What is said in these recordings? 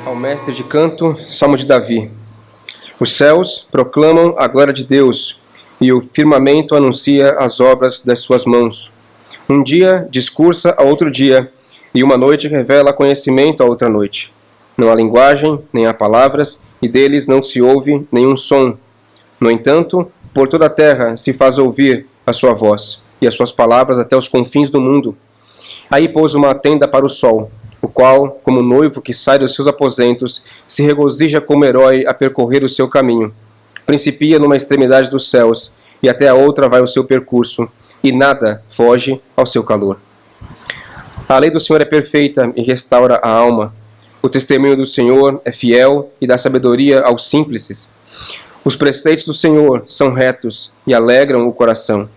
Ao mestre de canto, Salmo de Davi. Os céus proclamam a glória de Deus, e o firmamento anuncia as obras das suas mãos. Um dia discursa a outro dia, e uma noite revela conhecimento a outra noite. Não há linguagem, nem há palavras, e deles não se ouve nenhum som. No entanto, por toda a terra se faz ouvir a sua voz, e as suas palavras até os confins do mundo. Aí pôs uma tenda para o sol, o qual, como noivo que sai dos seus aposentos, se regozija como herói a percorrer o seu caminho. Principia numa extremidade dos céus, e até a outra vai o seu percurso, e nada foge ao seu calor. A lei do Senhor é perfeita e restaura a alma. O testemunho do Senhor é fiel e dá sabedoria aos simples. Os preceitos do Senhor são retos e alegram o coração.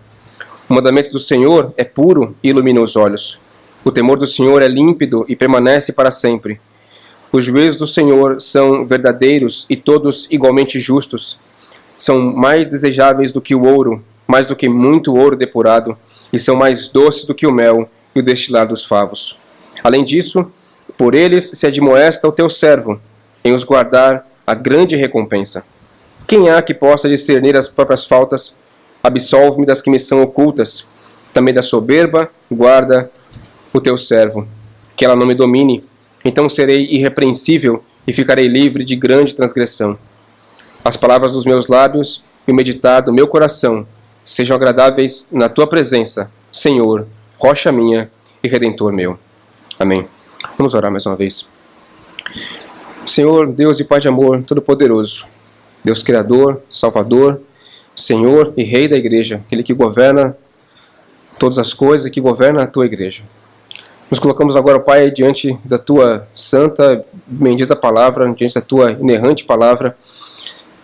O mandamento do Senhor é puro e ilumina os olhos. O temor do Senhor é límpido e permanece para sempre. Os juízos do Senhor são verdadeiros e todos igualmente justos. São mais desejáveis do que o ouro, mais do que muito ouro depurado, e são mais doces do que o mel e o destilar dos favos. Além disso, por eles se admoesta o teu servo, em os guardar a grande recompensa. Quem há que possa discernir as próprias faltas? Absolve-me das que me são ocultas. Também da soberba, guarda o teu servo, que ela não me domine. Então serei irrepreensível e ficarei livre de grande transgressão. As palavras dos meus lábios e o meditar do meu coração sejam agradáveis na tua presença, Senhor, rocha minha e redentor meu. Amém. Vamos orar mais uma vez. Senhor, Deus e Pai de amor, todo-poderoso, Deus Criador, Salvador, Senhor e Rei da Igreja, aquele que governa todas as coisas e que governa a tua Igreja. Nos colocamos agora, Pai, diante da tua santa, bendita palavra, diante da tua inerrante palavra,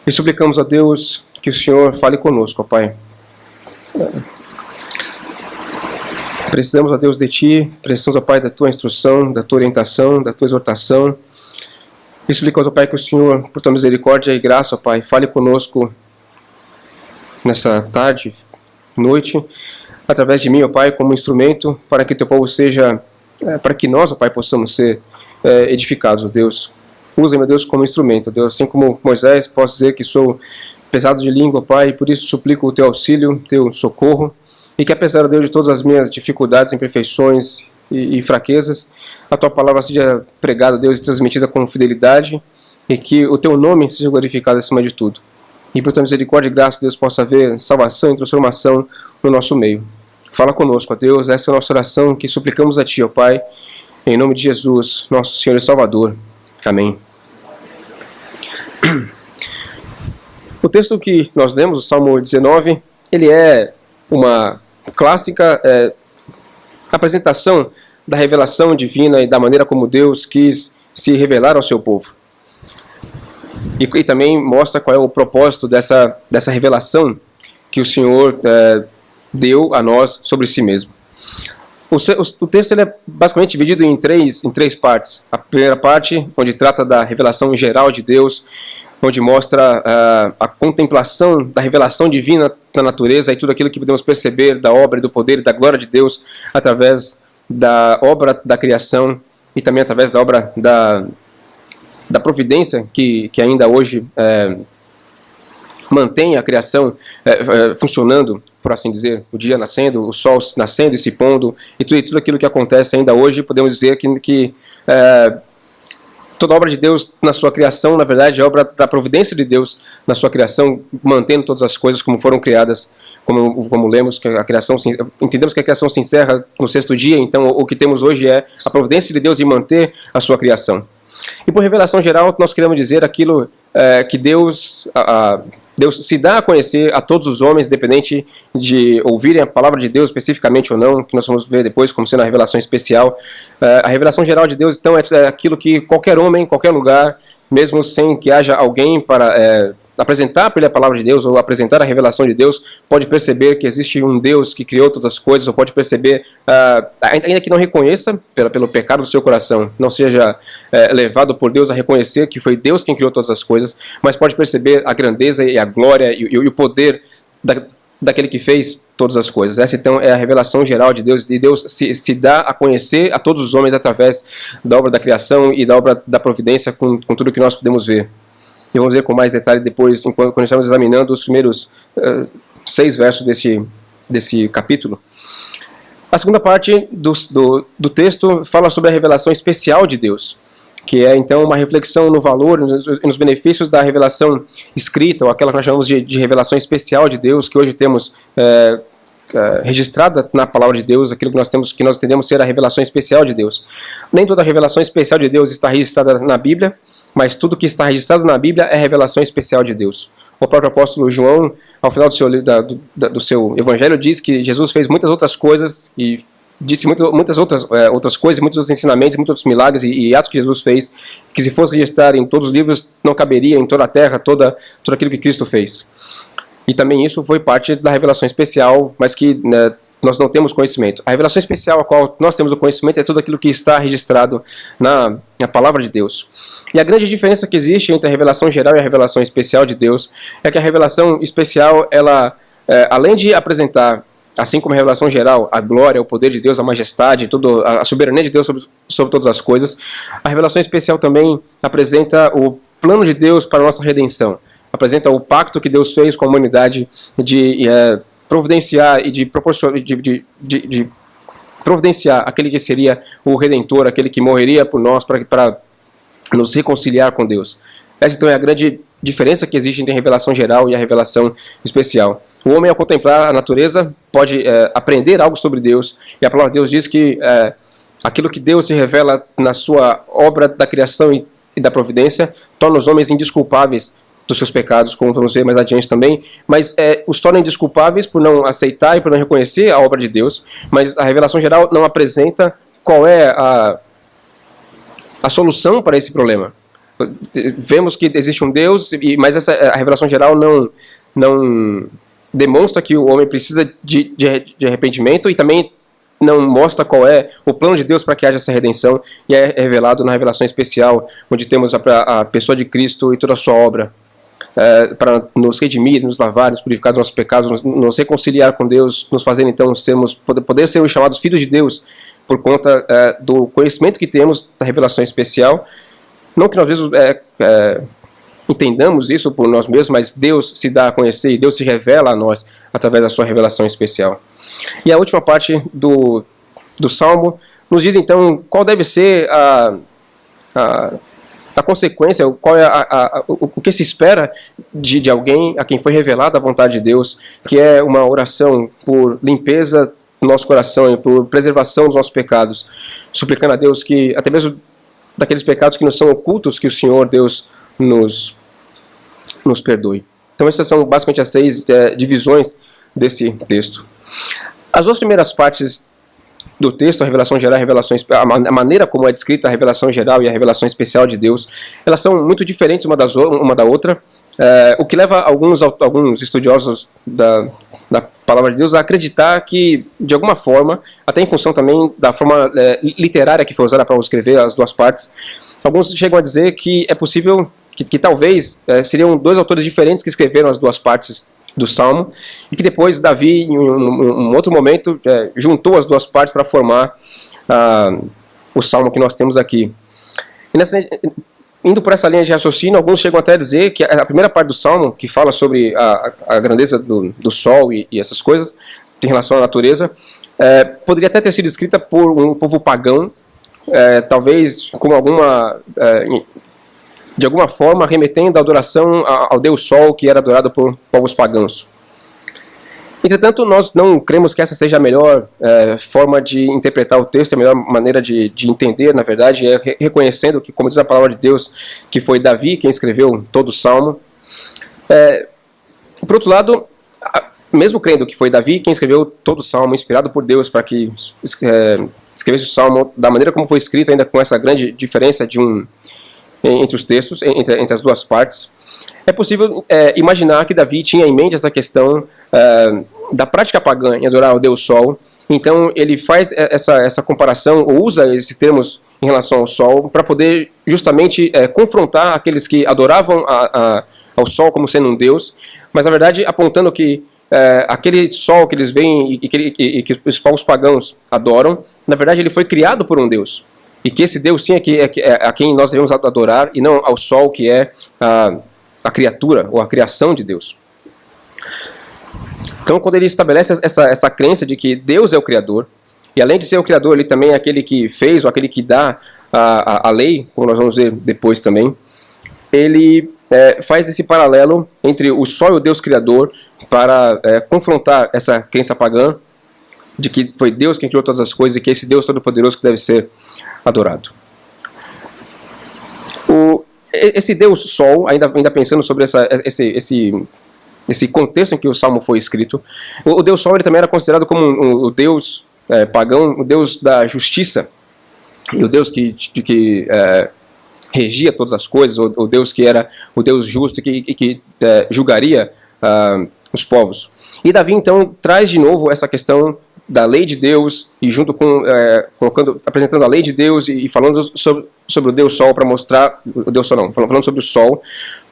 e suplicamos a Deus que o Senhor fale conosco, Pai. Precisamos, ó Deus, de Ti, precisamos, ó Pai, da Tua instrução, da Tua orientação, da Tua exortação. E suplicamos, ó Pai, que o Senhor, por Tua misericórdia e graça, ó Pai, fale conosco nessa tarde, noite, através de mim, ó Pai, como instrumento, para que Teu povo seja, para que nós, ó Pai, possamos ser edificados, ó Deus. Usa, meu Deus, como instrumento, ó Deus, assim como Moisés, posso dizer que sou pesado de língua, Pai, e por isso suplico o Teu auxílio, Teu socorro, e que apesar, ó Deus, de todas as minhas dificuldades, imperfeições e fraquezas, a Tua palavra seja pregada, Deus, e transmitida com fidelidade, e que o Teu nome seja glorificado acima de tudo. E por Tua misericórdia e graça, Deus, possa haver salvação e transformação no nosso meio. Fala conosco, ó Deus, essa é a nossa oração que suplicamos a Ti, ó Pai, em nome de Jesus, nosso Senhor e Salvador. Amém. O texto que nós lemos, o Salmo 19, ele é uma clássica apresentação da revelação divina e da maneira como Deus quis se revelar ao seu povo. E também mostra qual é o propósito dessa revelação que o Senhor deu a nós sobre si mesmo. O texto ele é basicamente dividido em três partes. A primeira parte, onde trata da revelação geral de Deus, onde mostra a contemplação da revelação divina na natureza e tudo aquilo que podemos perceber da obra, do poder e da glória de Deus através da obra da criação e também através da obra da providência que ainda hoje mantém a criação funcionando, por assim dizer, o dia nascendo, o sol nascendo e se pondo, e tudo aquilo que acontece ainda hoje, podemos dizer que toda a obra de Deus na sua criação, na verdade, é obra da providência de Deus na sua criação, mantendo todas as coisas como foram criadas, como lemos, que a criação, entendemos que a criação se encerra no sexto dia, então o que temos hoje é a providência de Deus em manter a sua criação. E por revelação geral, nós queremos dizer aquilo que Deus se dá a conhecer a todos os homens, independente de ouvirem a palavra de Deus especificamente ou não, que nós vamos ver depois como sendo a revelação especial. A revelação geral de Deus, então, é aquilo que qualquer homem, em qualquer lugar, mesmo sem que haja alguém para apresentar para ele a palavra de Deus ou apresentar a revelação de Deus, pode perceber que existe um Deus que criou todas as coisas, ou pode perceber, ainda que não reconheça pelo pecado do seu coração, não seja levado por Deus a reconhecer que foi Deus quem criou todas as coisas, mas pode perceber a grandeza e a glória e o poder daquele que fez todas as coisas. Essa então é a revelação geral de Deus, e Deus se dá a conhecer a todos os homens através da obra da criação e da obra da providência, com tudo que nós podemos ver. E vamos ver com mais detalhe depois, quando estamos examinando os primeiros 6 versos desse capítulo. A segunda parte do texto fala sobre a revelação especial de Deus, que é então uma reflexão no valor e nos benefícios da revelação escrita, ou aquela que nós chamamos de revelação especial de Deus, que hoje temos registrada na palavra de Deus, aquilo que nós entendemos ser a revelação especial de Deus. Nem toda a revelação especial de Deus está registrada na Bíblia, mas tudo que está registrado na Bíblia é revelação especial de Deus. O próprio apóstolo João, ao final do seu evangelho, diz que Jesus fez muitas outras coisas e disse muitas outras coisas, muitos outros ensinamentos, muitos outros milagres e atos que Jesus fez, que se fosse registrar em todos os livros, não caberia em toda a terra, tudo aquilo que Cristo fez. E também isso foi parte da revelação especial, mas que nós não temos conhecimento. A revelação especial a qual nós temos o conhecimento é tudo aquilo que está registrado na palavra de Deus. E a grande diferença que existe entre a revelação geral e a revelação especial de Deus é que a revelação especial, ela, além de apresentar, assim como a revelação geral, a glória, o poder de Deus, a majestade, a soberania de Deus sobre todas as coisas, a revelação especial também apresenta o plano de Deus para a nossa redenção. Apresenta o pacto que Deus fez com a humanidade de providenciar e de providenciar aquele que seria o Redentor, aquele que morreria por nós para nos reconciliar com Deus. Essa então é a grande diferença que existe entre a revelação geral e a revelação especial. O homem, ao contemplar a natureza, pode aprender algo sobre Deus, e a palavra de Deus diz que aquilo que Deus se revela na sua obra da criação e da providência torna os homens indesculpáveis dos seus pecados, como vamos ver mais adiante também, mas os torna indesculpáveis por não aceitar e por não reconhecer a obra de Deus, mas a revelação geral não apresenta qual é a solução para esse problema. Vemos que existe um Deus, mas a revelação geral não demonstra que o homem precisa de arrependimento, e também não mostra qual é o plano de Deus para que haja essa redenção, e é revelado na revelação especial, onde temos a pessoa de Cristo e toda a sua obra, para nos redimir, nos lavar, nos purificar dos nossos pecados, nos reconciliar com Deus, nos fazer então poder ser chamados filhos de Deus, por conta do conhecimento que temos da revelação especial. Não que nós vezes entendamos isso por nós mesmos, mas Deus se dá a conhecer e Deus se revela a nós através da sua revelação especial. E a última parte do Salmo nos diz então qual deve ser a consequência, qual é o que se espera de alguém a quem foi revelada a vontade de Deus, que é uma oração por limpeza do nosso coração e por preservação dos nossos pecados, suplicando a Deus que, até mesmo daqueles pecados que nos são ocultos, que o Senhor Deus nos perdoe. Então essas são basicamente as 3 divisões desse texto. As 2 primeiras partes do texto, a revelação geral e a maneira como é descrita a revelação geral e a revelação especial de Deus, elas são muito diferentes uma da outra, o que leva alguns estudiosos da palavra de Deus a acreditar que, de alguma forma, até em função também da forma literária que foi usada para escrever as 2 partes, alguns chegam a dizer que é possível que talvez seriam 2 autores diferentes que escreveram as 2 partes do Salmo, e que depois Davi, em um outro momento, juntou as 2 partes para formar o Salmo que nós temos aqui. E indo por essa linha de raciocínio, alguns chegam até a dizer que a primeira parte do Salmo, que fala sobre a grandeza do sol e essas coisas, em relação à natureza, poderia até ter sido escrita por um povo pagão, talvez com de alguma forma remetendo a adoração ao Deus Sol, que era adorado por povos pagãos. Entretanto, nós não cremos que essa seja a melhor forma de interpretar o texto, a melhor maneira de entender, na verdade, é reconhecendo que, como diz a palavra de Deus, que foi Davi quem escreveu todo o Salmo. Por outro lado, mesmo crendo que foi Davi quem escreveu todo o Salmo, inspirado por Deus para que escrevesse o Salmo da maneira como foi escrito, ainda com essa grande diferença entre os textos, entre as 2 partes, é possível imaginar que Davi tinha em mente essa questão da prática pagã em adorar o Deus Sol. Então ele faz essa comparação, ou usa esses termos em relação ao Sol, para poder justamente confrontar aqueles que adoravam ao Sol como sendo um Deus, mas na verdade apontando que aquele sol que eles veem e que os povos pagãos adoram, na verdade ele foi criado por um Deus. E que esse Deus sim é a quem nós devemos adorar, e não ao sol que é a criatura ou a criação de Deus. Então, quando ele estabelece essa crença de que Deus é o Criador, e além de ser o Criador, ele também é aquele que fez ou aquele que dá a lei, como nós vamos ver depois também, ele faz esse paralelo entre o sol e o Deus Criador para confrontar essa crença pagã de que foi Deus quem criou todas as coisas e que é esse Deus Todo-Poderoso que deve ser adorado. Esse Deus Sol, ainda pensando sobre esse contexto em que o Salmo foi escrito, o Deus Sol ele também era considerado como o Deus pagão, o Deus da justiça, e o Deus que regia todas as coisas, o Deus que era o Deus justo que julgaria os povos. E Davi então traz de novo essa questão da lei de Deus, e junto com apresentando a lei de Deus e falando sobre o Deus Sol, para mostrar o Deus Sol não, falando sobre o Sol,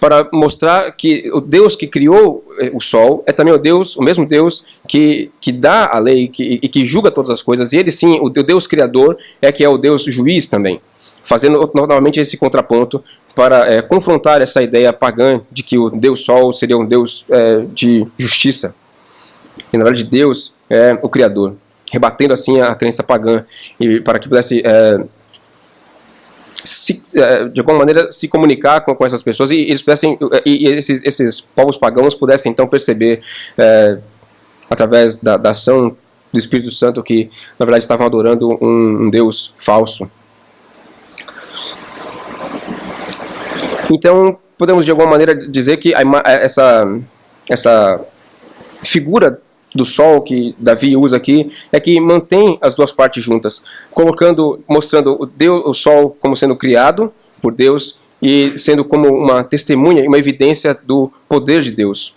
para mostrar que o Deus que criou o Sol é também o mesmo Deus que dá a lei e que julga todas as coisas, e ele sim, o Deus Criador, que é o Deus juiz também, fazendo novamente esse contraponto para confrontar essa ideia pagã de que o Deus Sol seria um Deus de justiça. E na verdade Deus é o Criador, rebatendo assim a crença pagã, e para que pudesse de alguma maneira se comunicar com essas pessoas, e eles pudessem, esses povos pagãos pudessem então perceber através da ação do Espírito Santo que na verdade estavam adorando um Deus falso. Então podemos de alguma maneira dizer que essa figura do sol que Davi usa aqui é que mantém as duas partes juntas, mostrando o sol como sendo criado por Deus e sendo como uma testemunha e uma evidência do poder de Deus.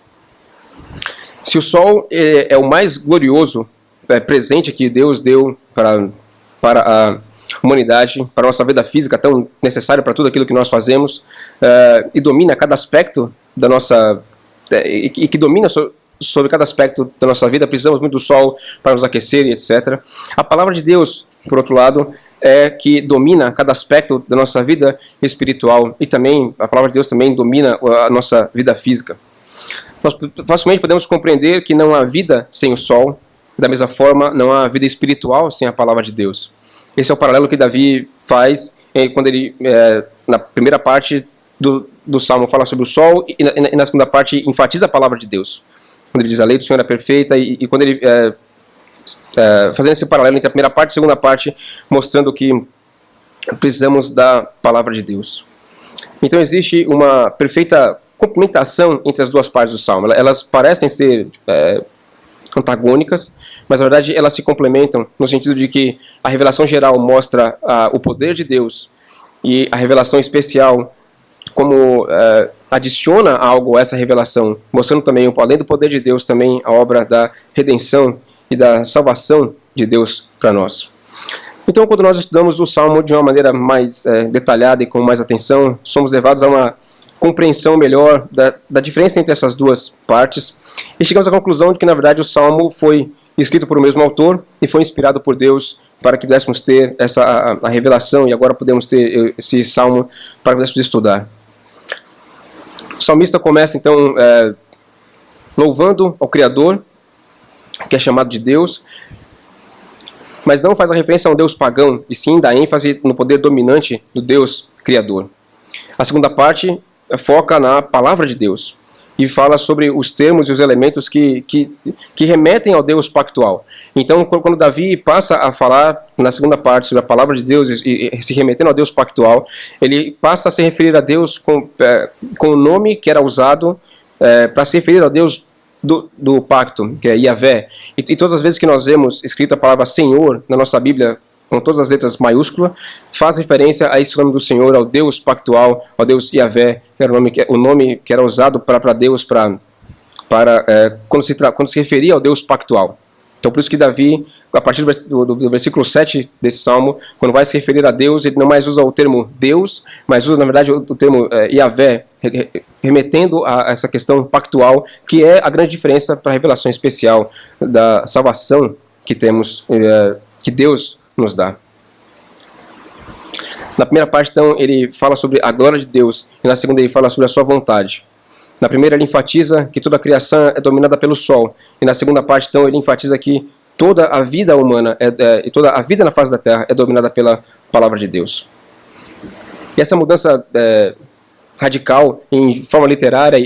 Se o sol é o mais glorioso presente que Deus deu para a humanidade, para a nossa vida física tão necessária para tudo aquilo que nós fazemos, e domina cada aspecto da nossa e que domina sobre cada aspecto da nossa vida, precisamos muito do sol para nos aquecer e etc. A palavra de Deus, por outro lado, é que domina cada aspecto da nossa vida espiritual, e também a palavra de Deus também domina a nossa vida física. Nós facilmente podemos compreender que não há vida sem o sol, da mesma forma não há vida espiritual sem a palavra de Deus. Esse é o paralelo que Davi faz quando ele, na primeira parte do Salmo, fala sobre o sol, e na segunda parte enfatiza a palavra de Deus. Quando ele diz a lei do Senhor é perfeita, e quando ele fazendo esse paralelo entre a primeira parte e a segunda parte, mostrando que precisamos da palavra de Deus. Então existe uma perfeita complementação entre as duas partes do Salmo. Elas parecem ser antagônicas, mas na verdade elas se complementam no sentido de que a revelação geral mostra o poder de Deus, e a revelação especial como adiciona algo a essa revelação, mostrando também, além do poder de Deus, também a obra da redenção e da salvação de Deus para nós. Então, quando nós estudamos o Salmo de uma maneira mais detalhada e com mais atenção, somos levados a uma compreensão melhor da diferença entre essas duas partes, e chegamos à conclusão de que, na verdade, o Salmo foi escrito por o mesmo autor e foi inspirado por Deus para que pudéssemos ter a revelação, e agora podemos ter esse Salmo para que pudéssemos estudar. O salmista começa então louvando ao Criador, que é chamado de Deus, mas não faz a referência a um Deus pagão, e sim dá ênfase no poder dominante do Deus Criador. A segunda parte foca na palavra de Deus e fala sobre os termos e os elementos que remetem ao Deus pactual. Então, quando Davi passa a falar na segunda parte sobre a palavra de Deus e se remetendo ao Deus pactual, ele passa a se referir a Deus com o nome que era usado para se referir ao Deus do pacto, que é Yahvé. E todas as vezes que nós vemos escrito a palavra Senhor na nossa Bíblia, com todas as letras maiúsculas, faz referência a esse nome do Senhor, ao Deus pactual, ao Deus Yahvé, que era o nome que era usado para Deus quando se referia ao Deus pactual. Então por isso que Davi, a partir do versículo 7 desse salmo, quando vai se referir a Deus, ele não mais usa o termo Deus, mas usa na verdade o termo Yahvé, remetendo a essa questão pactual, que é a grande diferença para a revelação especial da salvação que temos, que Deus nos dá. Na primeira parte, então, ele fala sobre a glória de Deus, e na segunda ele fala sobre a sua vontade. Na primeira ele enfatiza que toda a criação é dominada pelo sol, e na segunda parte, então, ele enfatiza que toda a vida humana e toda a vida na face da terra é dominada pela palavra de Deus. E essa mudança radical em forma literária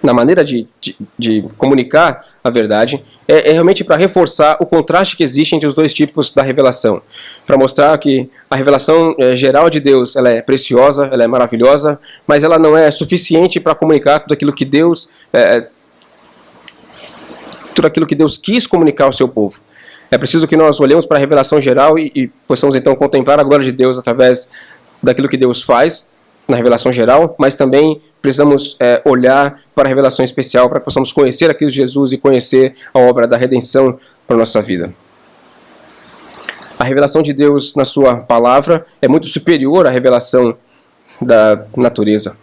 na maneira de comunicar a verdade é realmente para reforçar o contraste que existe entre os dois tipos da revelação, para mostrar que a revelação geral de Deus ela é preciosa, ela é maravilhosa, mas ela não é suficiente para comunicar tudo aquilo que Deus quis comunicar ao seu povo. É preciso que nós olhemos para a revelação geral e possamos então contemplar a glória de Deus através daquilo que Deus faz na revelação geral, mas também precisamos olhar para a revelação especial para que possamos conhecer a Cristo Jesus e conhecer a obra da redenção para a nossa vida. A revelação de Deus na sua palavra é muito superior à revelação da natureza.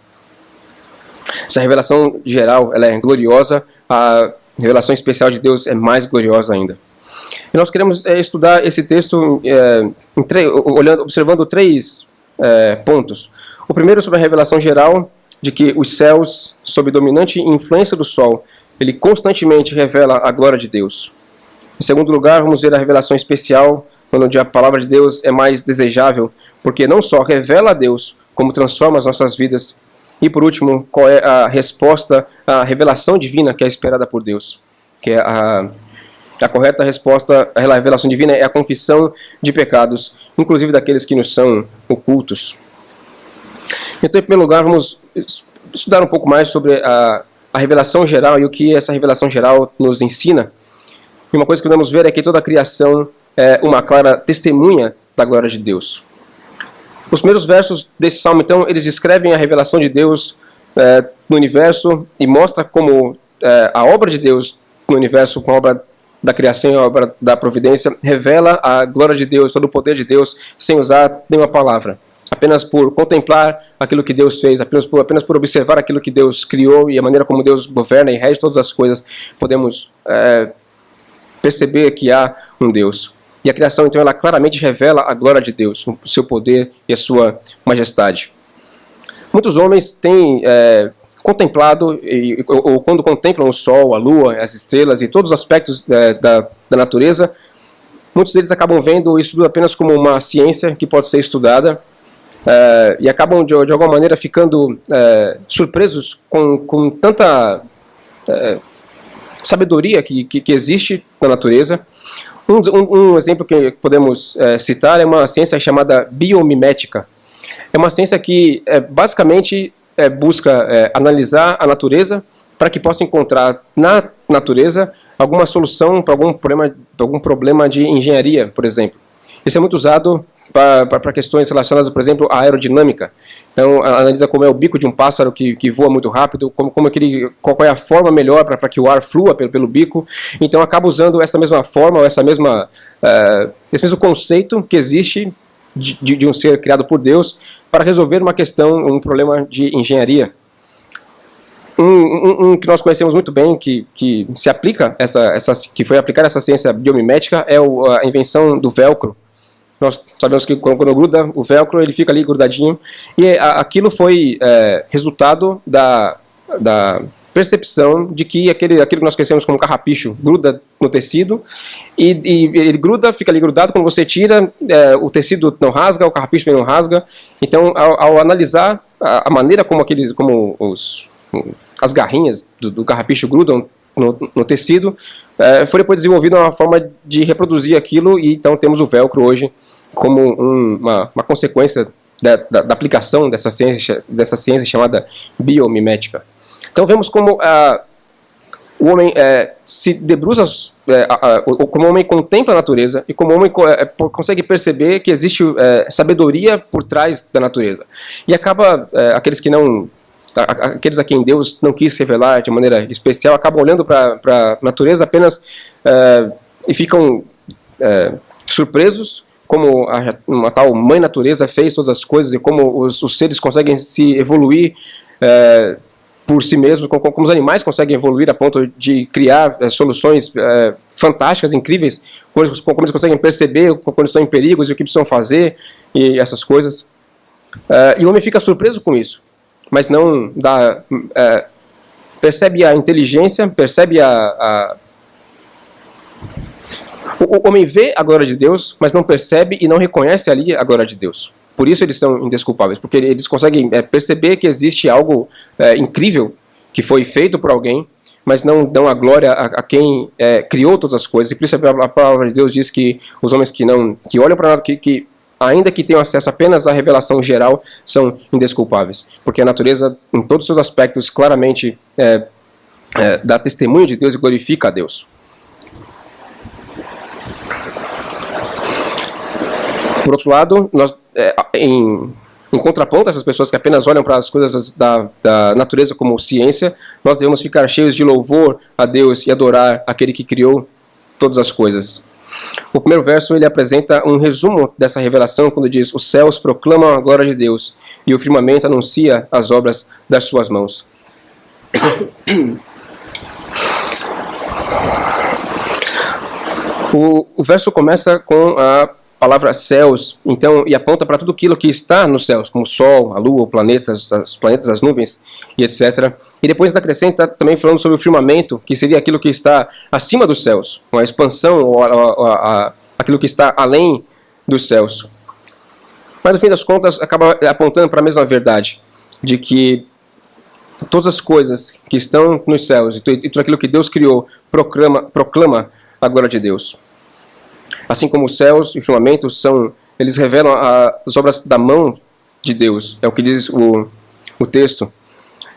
Essa revelação geral ela é gloriosa, a revelação especial de Deus é mais gloriosa ainda. E nós queremos estudar esse texto observando três pontos. O primeiro sobre a revelação geral, de que os céus, sob dominante influência do sol, ele constantemente revela a glória de Deus. Em segundo lugar, vamos ver a revelação especial, onde a palavra de Deus é mais desejável, porque não só revela a Deus, como transforma as nossas vidas. E por último, qual é a resposta à revelação divina que é esperada por Deus? Que é a correta resposta à revelação divina é a confissão de pecados, inclusive daqueles que nos são ocultos. Então, em primeiro lugar, vamos estudar um pouco mais sobre a revelação geral e o que essa revelação geral nos ensina. E uma coisa que podemos ver é que toda a criação é uma clara testemunha da glória de Deus. Os primeiros versos desse salmo, então, eles descrevem a revelação de Deus no universo e mostra como a obra de Deus no universo, com a obra da criação e a obra da providência, revela a glória de Deus, todo o poder de Deus, sem usar nenhuma palavra. Apenas por contemplar aquilo que Deus fez, apenas por observar aquilo que Deus criou e a maneira como Deus governa e rege todas as coisas, podemos perceber que há um Deus. E a criação, então, ela claramente revela a glória de Deus, o seu poder e a sua majestade. Muitos homens têm contemplado, ou quando contemplam o sol, a lua, as estrelas e todos os aspectos da natureza, muitos deles acabam vendo isso tudo apenas como uma ciência que pode ser estudada, e acabam de alguma maneira ficando surpresos com tanta sabedoria que existe na natureza. Um exemplo que podemos citar é uma ciência chamada biomimética. É uma ciência que basicamente busca analisar a natureza para que possa encontrar na natureza alguma solução para algum problema de engenharia, por exemplo. Isso é muito usado para questões relacionadas, por exemplo, à aerodinâmica. Então, analisa como é o bico de um pássaro que voa muito rápido, qual é a forma melhor para que o ar flua pelo bico. Então, acaba usando essa mesma forma, ou esse mesmo conceito que existe de um ser criado por Deus para resolver uma questão, um problema de engenharia. Um que nós conhecemos muito bem, que se aplica que foi aplicada essa ciência biomimética, é a invenção do velcro. Nós sabemos que quando gruda o velcro, ele fica ali grudadinho. E aquilo foi resultado da percepção de que aquilo que nós conhecemos como carrapicho gruda no tecido. E ele gruda, fica ali grudado. Quando você tira, o tecido não rasga, o carrapicho também não rasga. Então, ao analisar a maneira como as garrinhas do carrapicho grudam no tecido, foi depois desenvolvida uma forma de reproduzir aquilo. E então temos o velcro hoje como uma consequência da aplicação dessa ciência chamada biomimética. Então vemos como o homem se debruça, como o homem contempla a natureza e como o homem consegue perceber que existe sabedoria por trás da natureza. E acaba, aqueles que não aqueles a quem Deus não quis revelar de maneira especial, acabam olhando para a natureza apenas e ficam surpresos como uma tal mãe natureza fez todas as coisas e como os seres conseguem se evoluir por si mesmos, como os animais conseguem evoluir a ponto de criar soluções fantásticas, incríveis, como eles conseguem perceber quando estão em perigos e o que precisam fazer e essas coisas. E o homem fica surpreso com isso, mas não dá, percebe a inteligência, percebe o homem vê a glória de Deus, mas não percebe e não reconhece ali a glória de Deus. Por isso eles são indesculpáveis, porque eles conseguem perceber que existe algo incrível que foi feito por alguém, mas não dão a glória a quem criou todas as coisas. E por isso a palavra de Deus diz que os homens que olham para nada, que ainda que tenham acesso apenas à revelação geral, são indesculpáveis. Porque a natureza, em todos os seus aspectos, claramente dá testemunho de Deus e glorifica a Deus. Por outro lado, nós, em contraponto a essas pessoas que apenas olham para as coisas da natureza como ciência, nós devemos ficar cheios de louvor a Deus e adorar aquele que criou todas as coisas. O primeiro verso ele apresenta um resumo dessa revelação quando diz: os céus proclamam a glória de Deus e o firmamento anuncia as obras das suas mãos. O verso começa com a palavra céus, então, e aponta para tudo aquilo que está nos céus, como o sol, a lua, os planetas, as nuvens e etc. E depois acrescenta também falando sobre o firmamento, que seria aquilo que está acima dos céus, uma expansão, ou aquilo que está além dos céus. Mas no fim das contas acaba apontando para a mesma verdade, de que todas as coisas que estão nos céus e tudo aquilo que Deus criou proclama a glória de Deus. Assim como os céus e o firmamento eles revelam as obras da mão de Deus. É o que diz o texto.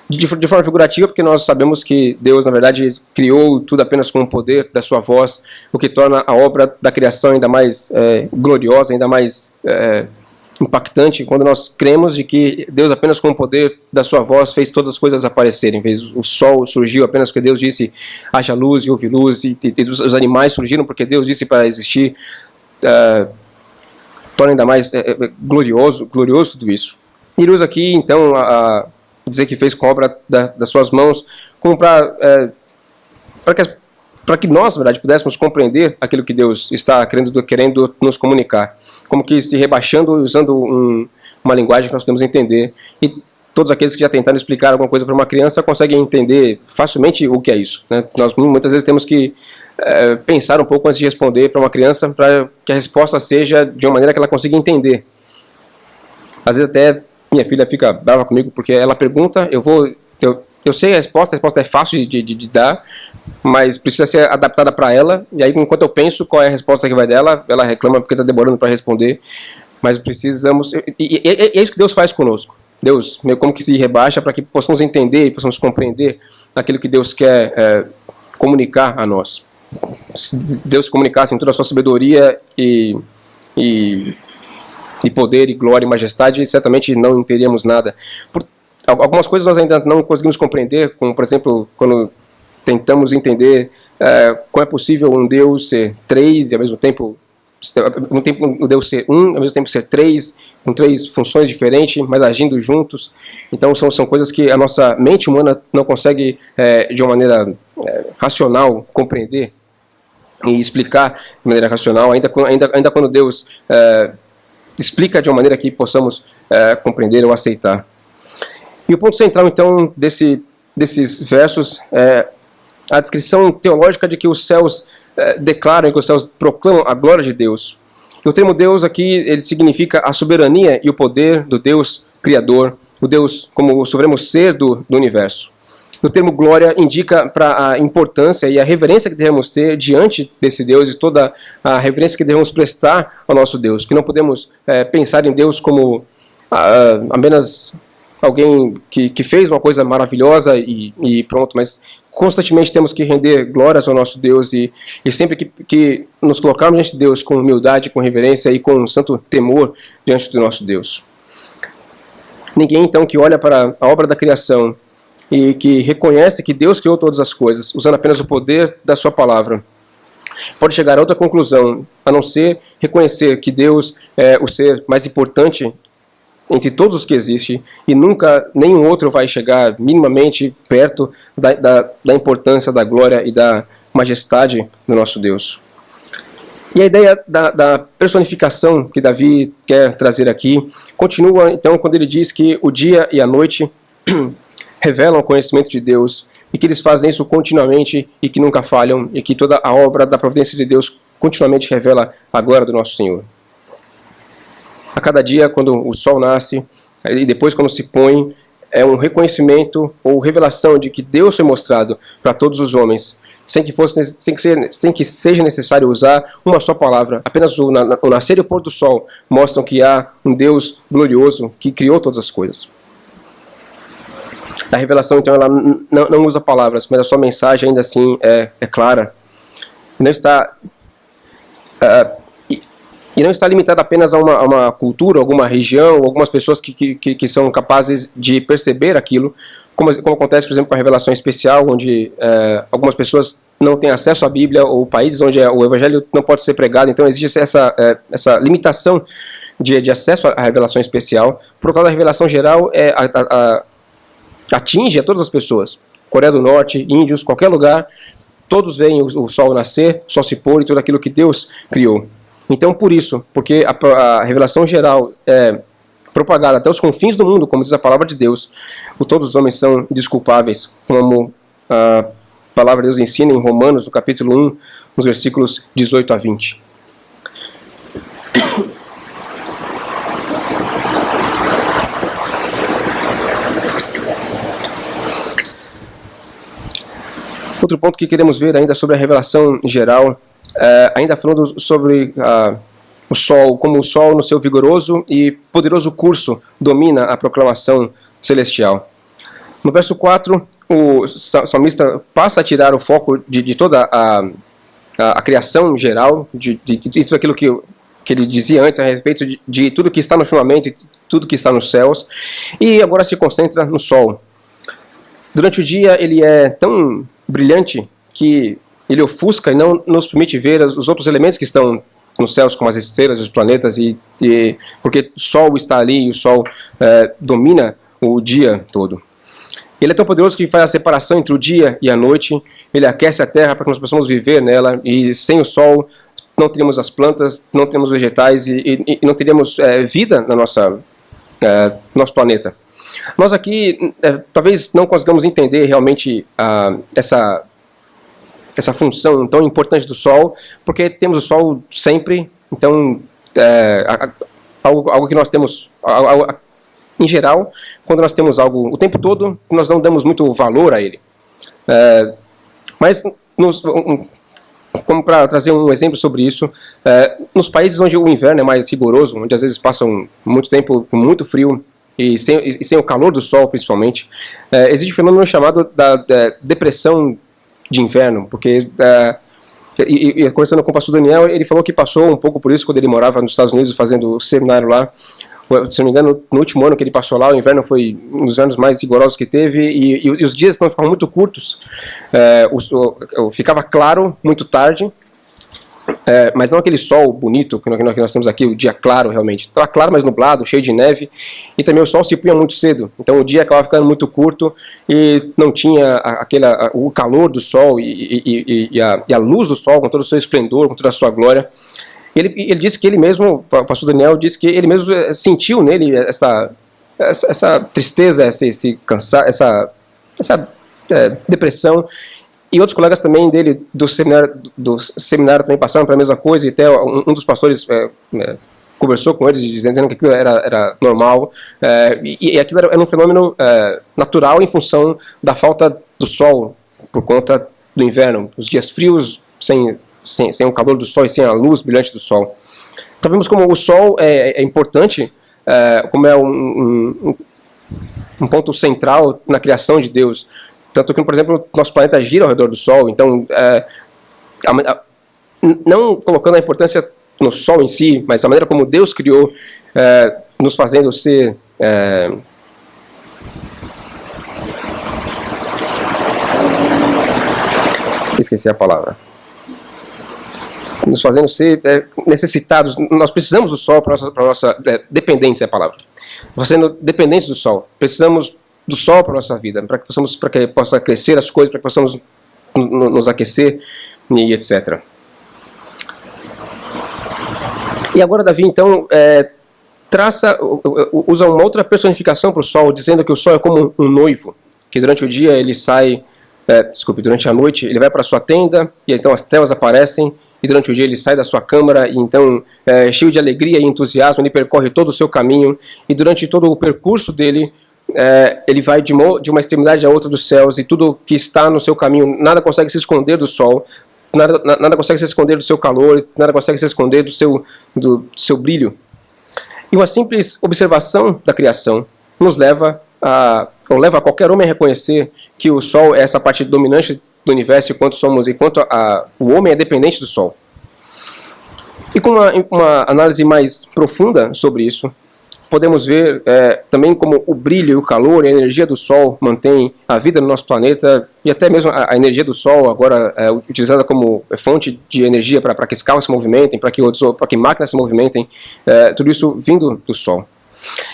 De forma figurativa, porque nós sabemos que Deus, na verdade, criou tudo apenas com o poder da sua voz, o que torna a obra da criação ainda mais gloriosa, ainda mais impactante, quando nós cremos de que Deus, apenas com o poder da sua voz, fez todas as coisas aparecerem. O sol surgiu apenas porque Deus disse haja luz e houve luz, e os animais surgiram porque Deus disse para existir. Torna ainda mais glorioso tudo isso. E ele usa aqui, então, a dizer que fez com a obra das suas mãos, como para que nós, na verdade, pudéssemos compreender aquilo que Deus está querendo nos comunicar. Como que se rebaixando e usando uma linguagem que nós podemos entender. E todos aqueles que já tentaram explicar alguma coisa para uma criança conseguem entender facilmente o que é isso, né? Nós muitas vezes temos que pensar um pouco antes de responder para uma criança, para que a resposta seja de uma maneira que ela consiga entender. Às vezes até minha filha fica brava comigo porque ela pergunta, eu sei a resposta é fácil de dar, mas precisa ser adaptada para ela, e aí enquanto eu penso qual é a resposta que vai dela, ela reclama porque está demorando para responder, mas precisamos, e é isso que Deus faz conosco. Deus como que se rebaixa para que possamos entender e possamos compreender aquilo que Deus quer comunicar a nós. Se Deus comunicasse em toda a sua sabedoria e poder e glória e majestade, certamente não entenderíamos nada. Algumas coisas nós ainda não conseguimos compreender, como por exemplo, quando tentamos entender como é possível um Deus ser três e ao mesmo tempo um Deus ser um, ao mesmo tempo ser três, com três funções diferentes, mas agindo juntos. Então são coisas que a nossa mente humana não consegue de uma maneira racional compreender e explicar de maneira racional, ainda quando Deus explica de uma maneira que possamos compreender ou aceitar. E o ponto central, então, desses versos é a descrição teológica de que os céus declaram, que os céus proclamam a glória de Deus. E o termo Deus aqui, ele significa a soberania e o poder do Deus Criador, o Deus como o supremo ser do universo. O termo glória indica para a importância e a reverência que devemos ter diante desse Deus e toda a reverência que devemos prestar ao nosso Deus. Que não podemos pensar em Deus como apenas alguém que fez uma coisa maravilhosa e pronto, mas constantemente temos que render glórias ao nosso Deus e sempre que nos colocarmos diante de Deus com humildade, com reverência e com um santo temor diante do nosso Deus. Ninguém, então, que olha para a obra da criação e que reconhece que Deus criou todas as coisas, usando apenas o poder da sua palavra, pode chegar a outra conclusão, a não ser reconhecer que Deus é o ser mais importante entre todos os que existem, e nunca nenhum outro vai chegar minimamente perto da importância, da glória e da majestade do nosso Deus. E a ideia da personificação que Davi quer trazer aqui continua, então, quando ele diz que o dia e a noite revelam o conhecimento de Deus, e que eles fazem isso continuamente e que nunca falham, e que toda a obra da providência de Deus continuamente revela a glória do nosso Senhor. A cada dia, quando o sol nasce, e depois quando se põe, é um reconhecimento ou revelação de que Deus foi mostrado para todos os homens, sem que seja necessário usar uma só palavra. Apenas o nascer e o pôr do sol mostram que há um Deus glorioso que criou todas as coisas. A revelação, então, ela não usa palavras, mas a sua mensagem ainda assim é clara. Não está... E não está limitada apenas a uma cultura, alguma região, algumas pessoas que são capazes de perceber aquilo, como acontece, por exemplo, com a revelação especial, onde algumas pessoas não têm acesso à Bíblia, ou países onde o Evangelho não pode ser pregado. Então existe essa limitação de acesso à revelação especial. Por outro lado, a revelação geral atinge a todas as pessoas. Coreia do Norte, índios, qualquer lugar, todos veem o sol nascer, o sol se pôr e tudo aquilo que Deus criou. Então, por isso, porque a revelação geral é propagada até os confins do mundo, como diz a palavra de Deus, todos os homens são desculpáveis, como a palavra de Deus ensina em Romanos, no capítulo 1, nos versículos 18 a 20. Outro ponto que queremos ver ainda sobre a revelação geral, ainda falando sobre o sol, como o sol no seu vigoroso e poderoso curso domina a proclamação celestial. No verso 4, o salmista passa a tirar o foco de toda a criação geral, de tudo aquilo que ele dizia antes a respeito de tudo que está no firmamento e tudo que está nos céus, e agora se concentra no sol. Durante o dia ele é tão brilhante que ele ofusca e não nos permite ver os outros elementos que estão nos céus, como as estrelas, os planetas, porque o sol está ali e o sol domina o dia todo. Ele é tão poderoso que faz a separação entre o dia e a noite, ele aquece a terra para que nós possamos viver nela, e sem o sol não teríamos as plantas, não teríamos vegetais e não teríamos vida no nosso planeta. Nós aqui talvez não consigamos entender realmente essa função tão importante do Sol, porque temos o Sol sempre. Então algo que nós temos em geral, quando nós temos algo o tempo todo, nós não damos muito valor a ele. Mas como para trazer um exemplo sobre isso, nos países onde o inverno é mais rigoroso, onde às vezes passam muito tempo com muito frio e sem o calor do sol, principalmente, existe um fenômeno chamado da depressão de inverno, porque conversando com o pastor Daniel, ele falou que passou um pouco por isso quando ele morava nos Estados Unidos fazendo seminário lá. Se não me engano, no último ano que ele passou lá, o inverno foi um dos anos mais rigorosos que teve, e os dias não ficavam muito curtos. Ficava claro muito tarde, mas não aquele sol bonito que nós temos aqui, o dia claro realmente. Estava claro, mas nublado, cheio de neve, e também o sol se punha muito cedo, então o dia acabava ficando muito curto e não tinha o calor do sol e a luz do sol com todo o seu esplendor, com toda a sua glória. Ele disse que ele mesmo, o pastor Daniel disse que ele mesmo sentiu nele essa tristeza, esse cansaço, essa depressão. E outros colegas também dele do seminário também passaram pela mesma coisa, e até um dos pastores conversou com eles, dizendo que aquilo era normal, e aquilo era um fenômeno natural em função da falta do sol, por conta do inverno, os dias frios, sem o calor do sol e sem a luz brilhante do sol. Então vemos como o sol é importante, como é um ponto central na criação de Deus. Tanto que, por exemplo, nosso planeta gira ao redor do Sol, então, não colocando a importância no Sol em si, mas a maneira como Deus criou, nos fazendo ser esqueci a palavra. Nos fazendo ser necessitados. Nós precisamos do sol para nossa dependência é a palavra. Sendo dependentes do sol. Precisamos do sol para nossa vida, para que possa crescer as coisas, para que possamos nos aquecer e etc. E agora Davi então usa uma outra personificação para o sol, dizendo que o sol é como um noivo, que durante o dia ele sai, durante a noite ele vai para a sua tenda, e então as trevas aparecem, e durante o dia ele sai da sua câmara, e então, cheio de alegria e entusiasmo, ele percorre todo o seu caminho, e durante todo o percurso dele, ele vai de uma extremidade à outra dos céus, e tudo que está no seu caminho, nada consegue se esconder do sol, nada consegue se esconder do seu calor, nada consegue se esconder do seu brilho. E uma simples observação da criação nos leva a qualquer homem a reconhecer que o sol é essa parte dominante do universo, enquanto o homem é dependente do sol. E com uma análise mais profunda sobre isso, podemos ver também como o brilho, o calor e a energia do sol mantém a vida no nosso planeta, e até mesmo a energia do sol agora é utilizada como fonte de energia para que os carros se movimentem, para que máquinas se movimentem, tudo isso vindo do sol.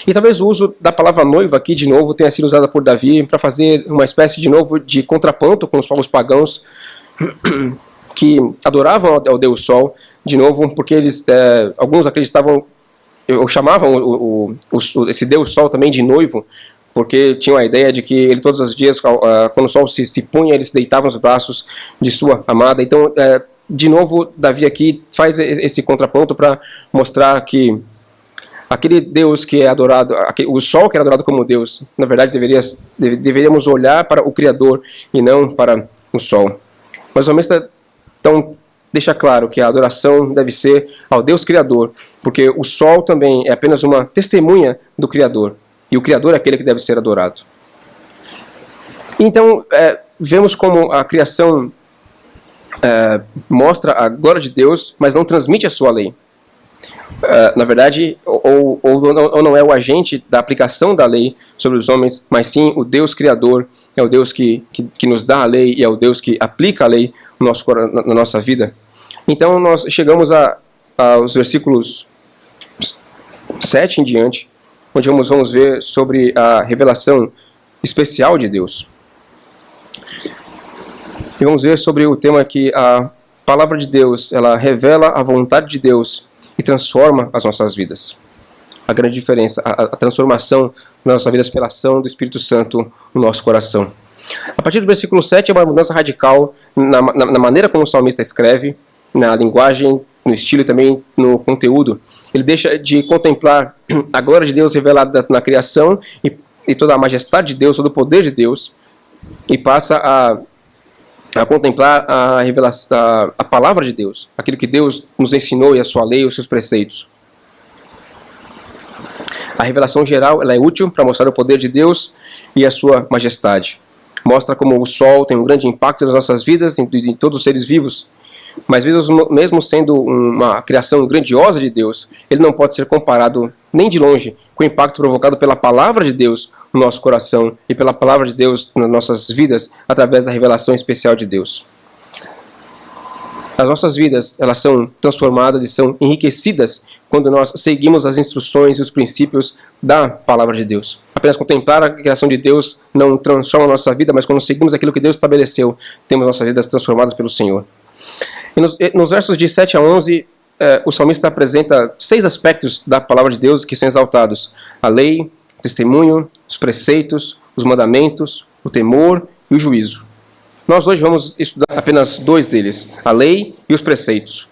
E talvez o uso da palavra noiva aqui de novo tenha sido usada por Davi para fazer uma espécie de novo de contraponto com os povos pagãos que adoravam ao Deus Sol, de novo, porque alguns acreditavam, ou chamavam esse Deus Sol também de noivo, porque tinham a ideia de que ele todos os dias, quando o sol se punha, ele se deitava nos braços de sua amada. Então, de novo, Davi aqui faz esse contraponto para mostrar que aquele Deus que é adorado, o sol que era adorado como Deus, na verdade deveríamos olhar para o Criador e não para o sol. Mas o salmista então deixa claro que a adoração deve ser ao Deus Criador, porque o sol também é apenas uma testemunha do Criador, e o Criador é aquele que deve ser adorado. Então, vemos como a criação mostra a glória de Deus, mas não transmite a sua lei. Na verdade, ou não é o agente da aplicação da lei sobre os homens, mas sim o Deus Criador, é o Deus que nos dá a lei, e é o Deus que aplica a lei na nossa vida. Então nós chegamos aos versículos 7 em diante, onde vamos ver sobre a revelação especial de Deus. E vamos ver sobre o tema que a palavra de Deus, ela revela a vontade de Deus e transforma as nossas vidas. A grande diferença, a transformação das nossas vidas pela ação do Espírito Santo no nosso coração. A partir do versículo 7 é uma mudança radical na maneira como o salmista escreve, na linguagem, no estilo e também no conteúdo. Ele deixa de contemplar a glória de Deus revelada na criação e toda a majestade de Deus, todo o poder de Deus, e passa a contemplar a revelação, a palavra de Deus, aquilo que Deus nos ensinou e a sua lei e os seus preceitos. A revelação geral ela é útil para mostrar o poder de Deus e a sua majestade. Mostra como o sol tem um grande impacto nas nossas vidas e em todos os seres vivos. Mas mesmo sendo uma criação grandiosa de Deus, ele não pode ser comparado nem de longe com o impacto provocado pela palavra de Deus no nosso coração e pela palavra de Deus nas nossas vidas através da revelação especial de Deus. As nossas vidas elas são transformadas e são enriquecidas quando nós seguimos as instruções e os princípios da palavra de Deus. Apenas contemplar a criação de Deus não transforma a nossa vida, mas quando seguimos aquilo que Deus estabeleceu, temos nossas vidas transformadas pelo Senhor. E nos versos de 7 a 11, o salmista apresenta 6 aspectos da palavra de Deus que são exaltados: a lei, o testemunho, os preceitos, os mandamentos, o temor e o juízo. Nós hoje vamos estudar apenas 2 deles, a lei e os preceitos.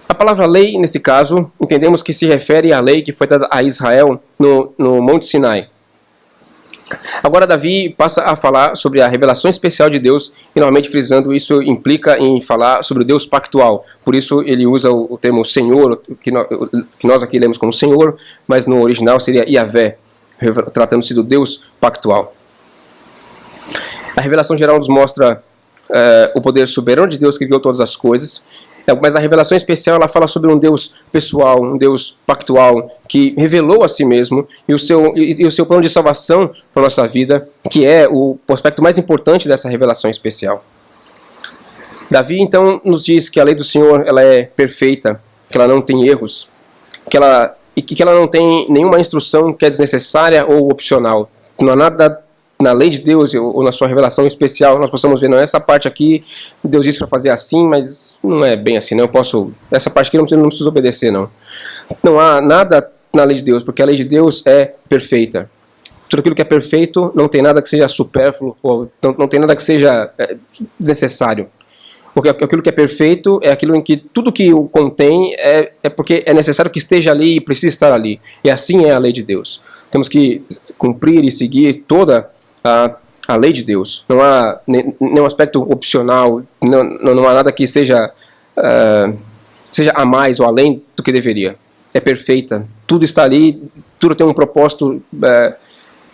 A palavra lei, nesse caso, entendemos que se refere à lei que foi dada a Israel no Monte Sinai. Agora Davi passa a falar sobre a revelação especial de Deus, e normalmente frisando isso implica em falar sobre o Deus pactual. Por isso ele usa o termo Senhor, que nós aqui lemos como Senhor, mas no original seria Yahvé, tratando-se do Deus pactual. A revelação geral nos mostra o poder soberano de Deus que criou todas as coisas, mas a revelação especial ela fala sobre um Deus pessoal, um Deus pactual, que revelou a si mesmo e o seu plano de salvação para a nossa vida, que é o aspecto mais importante dessa revelação especial. Davi então nos diz que a lei do Senhor ela é perfeita, que ela não tem erros, que ela não tem nenhuma instrução que é desnecessária ou opcional. Não há nada na lei de Deus ou na sua revelação especial nós possamos ver, não, essa parte aqui Deus disse para fazer assim, mas não é bem assim, não, essa parte aqui não preciso obedecer, não. Não há nada na lei de Deus, porque a lei de Deus é perfeita. Tudo aquilo que é perfeito não tem nada que seja supérfluo, ou não tem nada que seja desnecessário. Porque aquilo que é perfeito é aquilo em que tudo que o contém é porque é necessário que esteja ali e precisa estar ali. E assim é a lei de Deus. Temos que cumprir e seguir toda a lei de Deus. Não há nenhum aspecto opcional, não há nada que seja a mais ou além do que deveria. É perfeita. Tudo está ali, tudo tem um propósito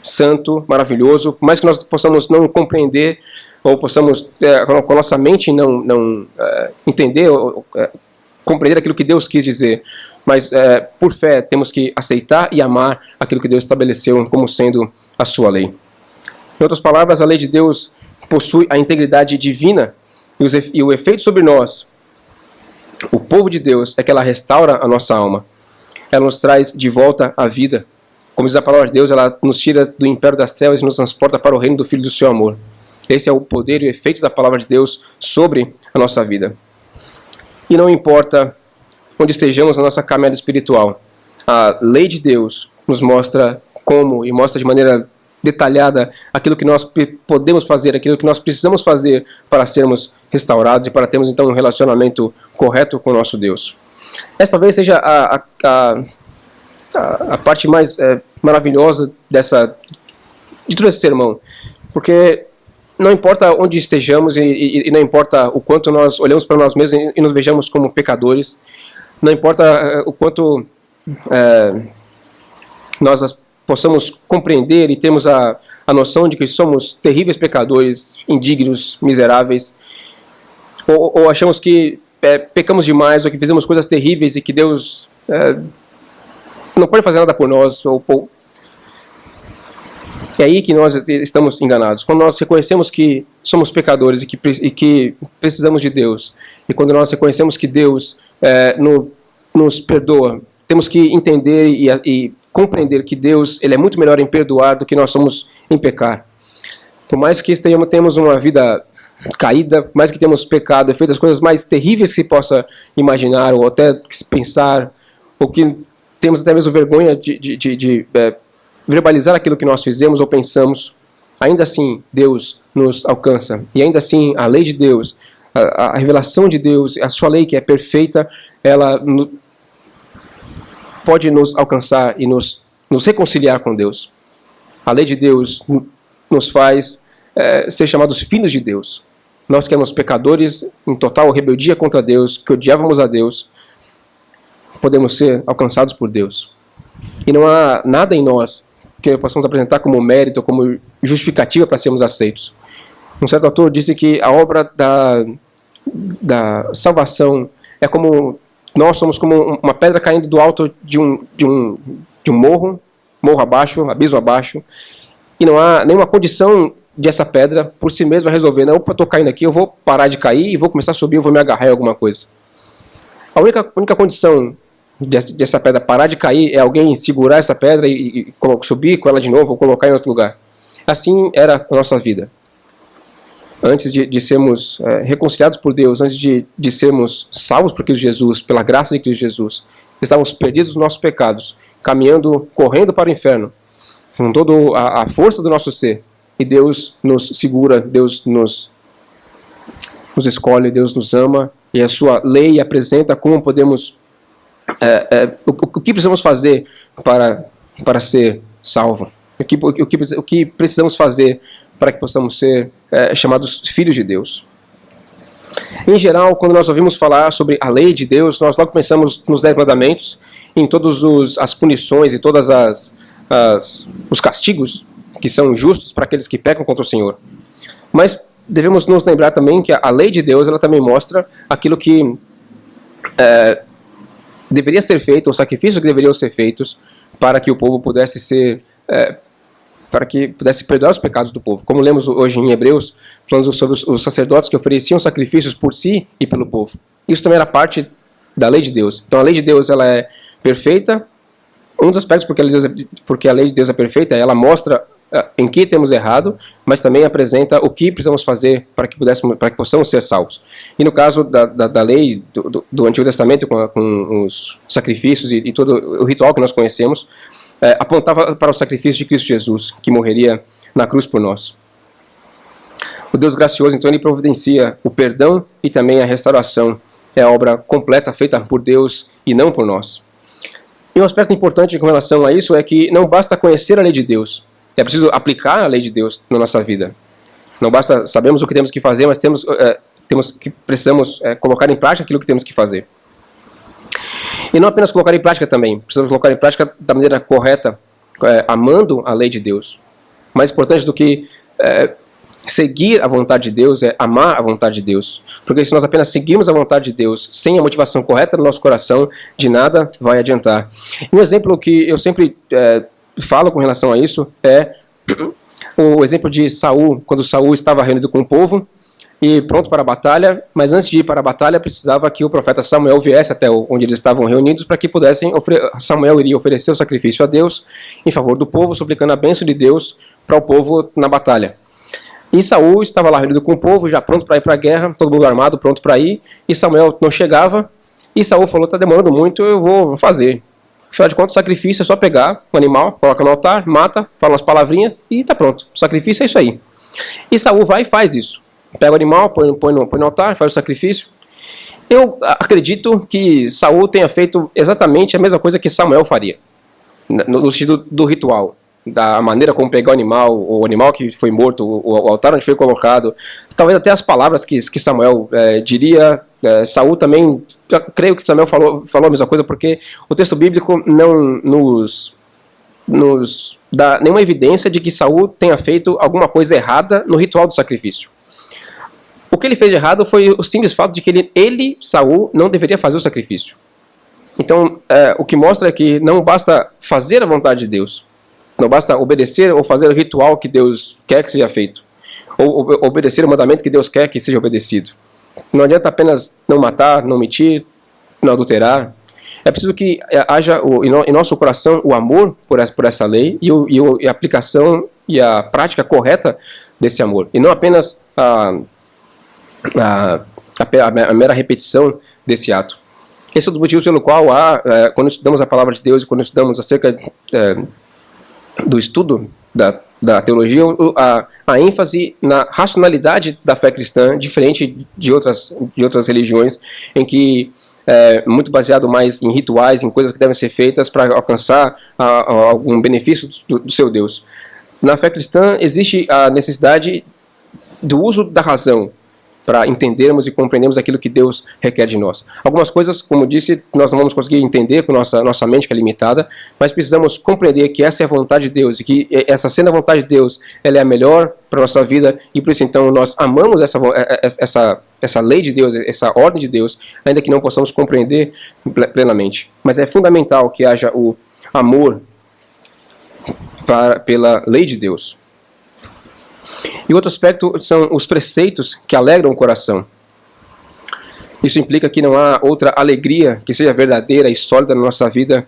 santo, maravilhoso. Por mais que nós possamos não compreender, ou possamos, com a nossa mente, não entender, ou compreender aquilo que Deus quis dizer. Mas, por fé, temos que aceitar e amar aquilo que Deus estabeleceu como sendo a sua lei. Em outras palavras, a lei de Deus possui a integridade divina e o efeito sobre nós, o povo de Deus, é que ela restaura a nossa alma. Ela nos traz de volta à vida. Como diz a palavra de Deus, ela nos tira do império das trevas e nos transporta para o reino do Filho do seu amor. Esse é o poder e o efeito da palavra de Deus sobre a nossa vida. E não importa onde estejamos na nossa caminhada espiritual, a lei de Deus nos mostra como e mostra de maneira detalhada aquilo que nós podemos fazer, aquilo que nós precisamos fazer para sermos restaurados e para termos então um relacionamento correto com o nosso Deus. Esta talvez seja a parte mais maravilhosa de todo esse sermão, porque não importa onde estejamos e não importa o quanto nós olhamos para nós mesmos e nos vejamos como pecadores, não importa o quanto nós possamos compreender e temos a noção de que somos terríveis pecadores, indignos, miseráveis, ou achamos que pecamos demais, ou que fizemos coisas terríveis e que Deus não pode fazer nada por nós, é aí que nós estamos enganados. Quando nós reconhecemos que somos pecadores e que precisamos de Deus, e quando nós reconhecemos que Deus nos perdoa, temos que entender e compreender que Deus ele é muito melhor em perdoar do que nós somos em pecar. Por mais que tenhamos uma vida caída, por mais que tenhamos pecado, feito as coisas mais terríveis que se possa imaginar, ou até pensar, ou que temos até mesmo vergonha de verbalizar aquilo que nós fizemos ou pensamos, ainda assim Deus nos alcança. E ainda assim a lei de Deus, a revelação de Deus, a sua lei que é perfeita, ela pode nos alcançar e nos reconciliar com Deus. A lei de Deus nos faz ser chamados filhos de Deus. Nós que éramos pecadores, em total rebeldia contra Deus, que odiávamos a Deus, podemos ser alcançados por Deus. E não há nada em nós que possamos apresentar como mérito, como justificativa para sermos aceitos. Um certo autor disse que a obra da salvação é como nós somos como uma pedra caindo do alto de um morro abaixo, abismo abaixo, e não há nenhuma condição de essa pedra por si mesma resolver, não, opa, estou caindo aqui, eu vou parar de cair e vou começar a subir, eu vou me agarrar em alguma coisa. A única condição dessa pedra parar de cair é alguém segurar essa pedra e subir com ela de novo ou colocar em outro lugar. Assim era a nossa vida. Antes de sermos reconciliados por Deus, antes de sermos salvos por Cristo Jesus, pela graça de Cristo Jesus, estávamos perdidos nos nossos pecados, caminhando, correndo para o inferno, com toda a força do nosso ser. E Deus nos segura, Deus nos escolhe, Deus nos ama, e a sua lei apresenta como podemos, o que precisamos fazer para ser salvo, o que precisamos fazer para que possamos ser chamados filhos de Deus. Em geral, quando nós ouvimos falar sobre a lei de Deus, nós logo pensamos nos 10 mandamentos, em todas as punições e todas os castigos que são justos para aqueles que pecam contra o Senhor. Mas devemos nos lembrar também que a lei de Deus ela também mostra aquilo que deveria ser feito, os sacrifícios que deveriam ser feitos para que o povo pudesse ser para que pudesse perdoar os pecados do povo. Como lemos hoje em Hebreus, falando sobre os sacerdotes que ofereciam sacrifícios por si e pelo povo. Isso também era parte da lei de Deus. Então a lei de Deus ela é perfeita. Um dos aspectos porque a lei de Deus é perfeita, ela mostra em que temos errado, mas também apresenta o que precisamos fazer para que possamos ser salvos. E no caso da lei do Antigo Testamento, com os sacrifícios e todo o ritual que nós conhecemos, apontava para o sacrifício de Cristo Jesus, que morreria na cruz por nós. O Deus gracioso, então, ele providencia o perdão e também a restauração. É a obra completa feita por Deus e não por nós. E um aspecto importante com relação a isso é que não basta conhecer a lei de Deus, é preciso aplicar a lei de Deus na nossa vida. Não basta sabemos o que temos que fazer, mas precisamos colocar em prática aquilo que temos que fazer. E não apenas colocar em prática também, precisamos colocar em prática da maneira correta, amando a lei de Deus. Mais importante do que seguir a vontade de Deus é amar a vontade de Deus. Porque se nós apenas seguirmos a vontade de Deus sem a motivação correta no nosso coração, de nada vai adiantar. Um exemplo que eu sempre falo com relação a isso é o exemplo de Saul, quando Saul estava reunido com o povo e pronto para a batalha, mas antes de ir para a batalha precisava que o profeta Samuel viesse até onde eles estavam reunidos para que pudessem Samuel iria oferecer o sacrifício a Deus em favor do povo, suplicando a bênção de Deus para o povo na batalha. E Saul estava lá reunido com o povo, já pronto para ir para a guerra, todo mundo armado, pronto para ir, e Samuel não chegava, e Saul falou, está demorando muito, eu vou fazer. Afinal de contas, o sacrifício é só pegar o animal, coloca no altar, mata, fala umas palavrinhas e está pronto. O sacrifício é isso aí. E Saul vai e faz isso. Pega o animal, põe no altar, faz o sacrifício. Eu acredito que Saul tenha feito exatamente a mesma coisa que Samuel faria, no sentido do ritual, da maneira como pegar o animal que foi morto, o altar onde foi colocado, talvez até as palavras que Samuel diria. Saul também, creio que Samuel falou a mesma coisa, porque o texto bíblico não nos dá nenhuma evidência de que Saul tenha feito alguma coisa errada no ritual do sacrifício. O que ele fez de errado foi o simples fato de que Saul, não deveria fazer o sacrifício. Então, o que mostra é que não basta fazer a vontade de Deus, não basta obedecer ou fazer o ritual que Deus quer que seja feito, ou obedecer o mandamento que Deus quer que seja obedecido. Não adianta apenas não matar, não mentir, não adulterar. É preciso que haja em nosso coração o amor por essa lei e a aplicação e a prática correta desse amor. E não apenas a mera repetição desse ato. Esse é o motivo pelo qual, quando estudamos a palavra de Deus e quando estudamos acerca do estudo da teologia, a ênfase na racionalidade da fé cristã, diferente de outras religiões, em que muito baseado mais em rituais, em coisas que devem ser feitas para alcançar algum benefício do seu Deus. Na fé cristã existe a necessidade do uso da razão para entendermos e compreendermos aquilo que Deus requer de nós. Algumas coisas, como disse, nós não vamos conseguir entender com nossa mente que é limitada, mas precisamos compreender que essa é a vontade de Deus e que essa sendo a vontade de Deus, ela é a melhor para a nossa vida e por isso então nós amamos essa lei de Deus, essa ordem de Deus, ainda que não possamos compreender plenamente. Mas é fundamental que haja o amor pela lei de Deus. E outro aspecto são os preceitos que alegram o coração. Isso implica que não há outra alegria que seja verdadeira e sólida na nossa vida.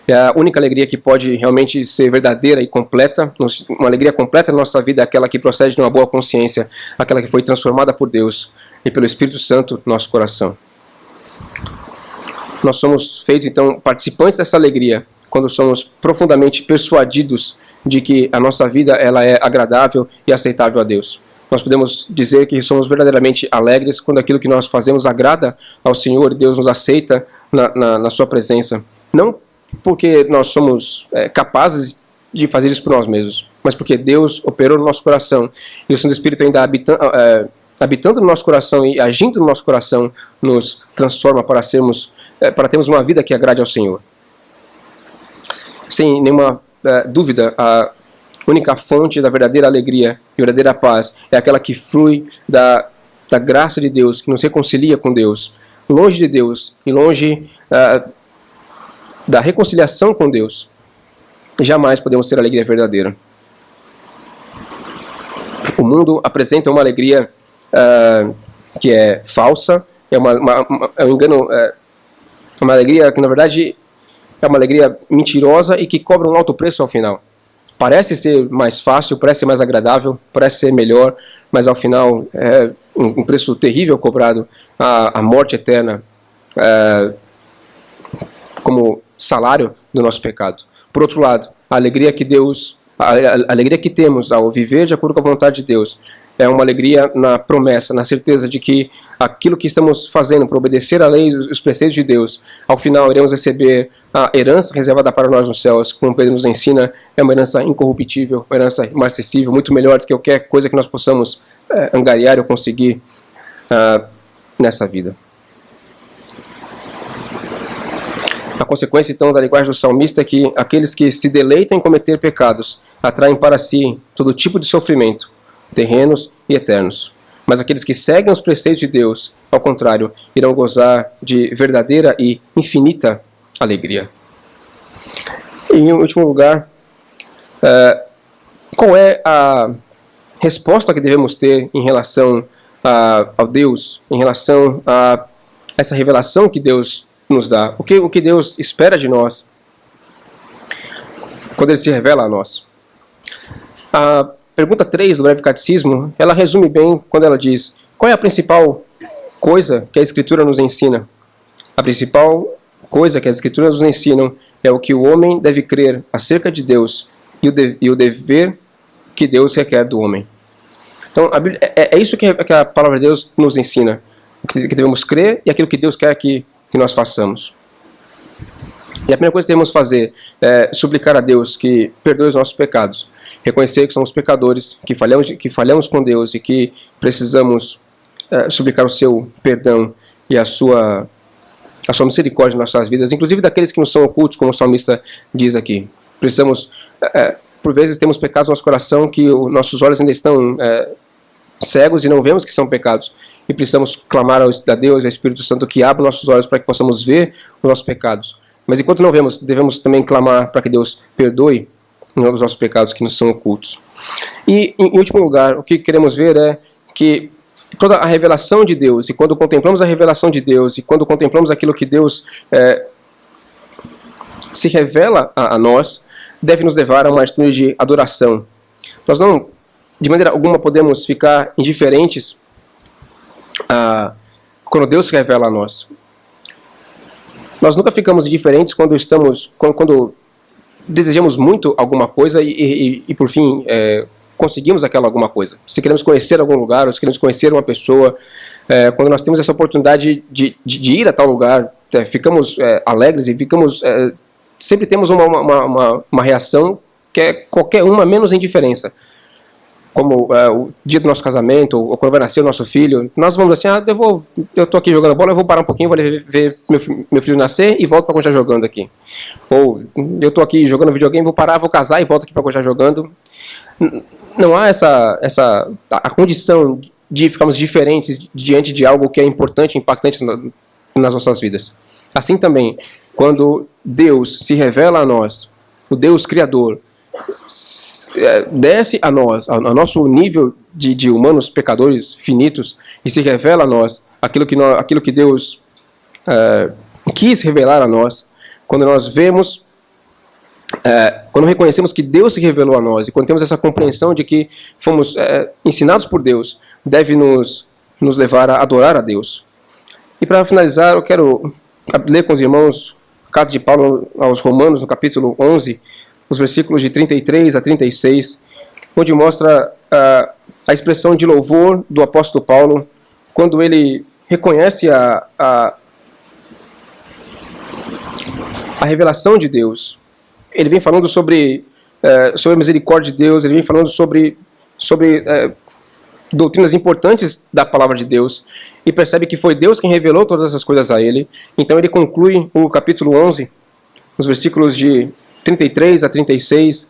É a única alegria que pode realmente ser verdadeira e completa, uma alegria completa na nossa vida é aquela que procede de uma boa consciência, aquela que foi transformada por Deus e pelo Espírito Santo no nosso coração. Nós somos feitos, então, participantes dessa alegria quando somos profundamente persuadidos de que a nossa vida ela é agradável e aceitável a Deus. Nós podemos dizer que somos verdadeiramente alegres quando aquilo que nós fazemos agrada ao Senhor e Deus nos aceita na sua presença. Não porque nós somos capazes de fazer isso por nós mesmos, mas porque Deus operou no nosso coração e o Santo Espírito ainda habitando no nosso coração e agindo no nosso coração nos transforma para termos uma vida que agrade ao Senhor. Sem nenhuma dúvida, a única fonte da verdadeira alegria e verdadeira paz é aquela que flui da graça de Deus, que nos reconcilia com Deus. Longe de Deus e longe da reconciliação com Deus, jamais podemos ter alegria verdadeira. O mundo apresenta uma alegria que é falsa, é um engano, uma alegria que na verdade é uma alegria mentirosa e que cobra um alto preço ao final. Parece ser mais fácil, parece ser mais agradável, parece ser melhor, mas ao final é um preço terrível cobrado, a morte eterna como salário do nosso pecado. Por outro lado, a alegria que temos ao viver de acordo com a vontade de Deus é uma alegria na promessa, na certeza de que aquilo que estamos fazendo para obedecer à lei e os preceitos de Deus, ao final iremos receber a herança reservada para nós nos céus, como Pedro nos ensina, é uma herança incorruptível, uma herança inacessível, muito melhor do que qualquer coisa que nós possamos angariar ou conseguir nessa vida. A consequência, então, da linguagem do salmista é que aqueles que se deleitam em cometer pecados atraem para si todo tipo de sofrimento, terrenos e eternos. Mas aqueles que seguem os preceitos de Deus, ao contrário, irão gozar de verdadeira e infinita alegria. E, em último lugar, qual é a resposta que devemos ter em relação ao Deus, em relação a essa revelação que Deus nos dá? O que Deus espera de nós quando Ele se revela a nós? A pergunta 3 do Breve Catecismo, ela resume bem quando ela diz: qual é a principal coisa que a Escritura nos ensina? A principal coisa que as Escrituras nos ensinam é o que o homem deve crer acerca de Deus e o dever que Deus requer do homem. Então, a Bíblia, é isso que a palavra de Deus nos ensina, que devemos crer e aquilo que Deus quer que nós façamos. E a primeira coisa que devemos fazer é suplicar a Deus que perdoe os nossos pecados, reconhecer que somos pecadores, que falhamos com Deus e que precisamos suplicar o seu perdão e a sua misericórdia em nossas vidas, inclusive daqueles que não são ocultos, como o salmista diz aqui. Precisamos, por vezes temos pecados no nosso coração que nossos olhos ainda estão cegos e não vemos que são pecados. E precisamos clamar a Deus e ao Espírito Santo que abra nossos olhos para que possamos ver os nossos pecados. Mas enquanto não vemos, devemos também clamar para que Deus perdoe os nossos pecados que nos são ocultos. E, em último lugar, o que queremos ver é que toda a revelação de Deus, e quando contemplamos a revelação de Deus, e quando contemplamos aquilo que Deus se revela a nós, deve nos levar a uma atitude de adoração. Nós não, de maneira alguma, podemos ficar indiferentes quando Deus se revela a nós. Nós nunca ficamos indiferentes quando desejamos muito alguma coisa e por fim, conseguimos aquela alguma coisa. Se queremos conhecer algum lugar, ou se queremos conhecer uma pessoa, quando nós temos essa oportunidade de ir a tal lugar, ficamos alegres e sempre temos uma reação que é qualquer uma menos indiferença. Como o dia do nosso casamento, ou quando vai nascer o nosso filho, nós vamos assim, eu estou aqui jogando bola, eu vou parar um pouquinho, vou ver meu filho nascer e volto para continuar jogando aqui. Ou eu estou aqui jogando videogame, vou parar, vou casar e volto aqui para continuar jogando. Não há a condição de ficarmos diferentes diante de algo que é importante, impactante nas nossas vidas. Assim também, quando Deus se revela a nós, o Deus Criador, desce a nós, ao nosso nível de humanos pecadores finitos, e se revela a nós aquilo que Deus quis revelar a nós, quando nós vemos, quando reconhecemos que Deus se revelou a nós, e quando temos essa compreensão de que fomos ensinados por Deus, deve nos levar a adorar a Deus. E para finalizar, eu quero ler com os irmãos a carta de Paulo aos Romanos, no capítulo 11, os versículos de 33 a 36, onde mostra a expressão de louvor do apóstolo Paulo, quando ele reconhece a revelação de Deus. Ele vem falando sobre a misericórdia de Deus, ele vem falando sobre doutrinas importantes da palavra de Deus, e percebe que foi Deus quem revelou todas essas coisas a ele. Então ele conclui o capítulo 11, os versículos de 33 a 36,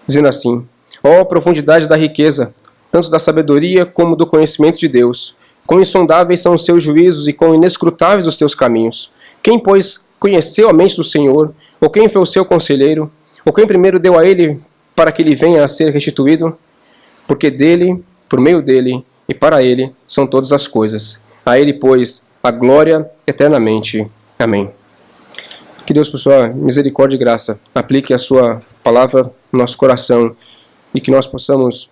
dizendo assim: ó profundidade da riqueza, tanto da sabedoria como do conhecimento de Deus! Quão insondáveis são os seus juízos e quão inescrutáveis os seus caminhos! Quem, pois, conheceu a mente do Senhor? Ou quem foi o seu conselheiro? Ou quem primeiro deu a ele para que ele venha a ser restituído? porque dele, por meio dele e para ele são todas as coisas. A ele, pois, a glória eternamente. Amém. Que Deus, por sua misericórdia e graça, aplique a sua palavra no nosso coração e que nós possamos,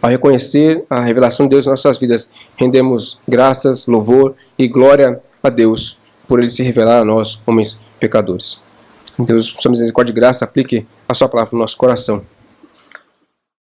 ao reconhecer a revelação de Deus em nossas vidas, rendemos graças, louvor e glória a Deus por Ele se revelar a nós, homens pecadores. Deus, por sua misericórdia e graça, aplique a sua palavra no nosso coração.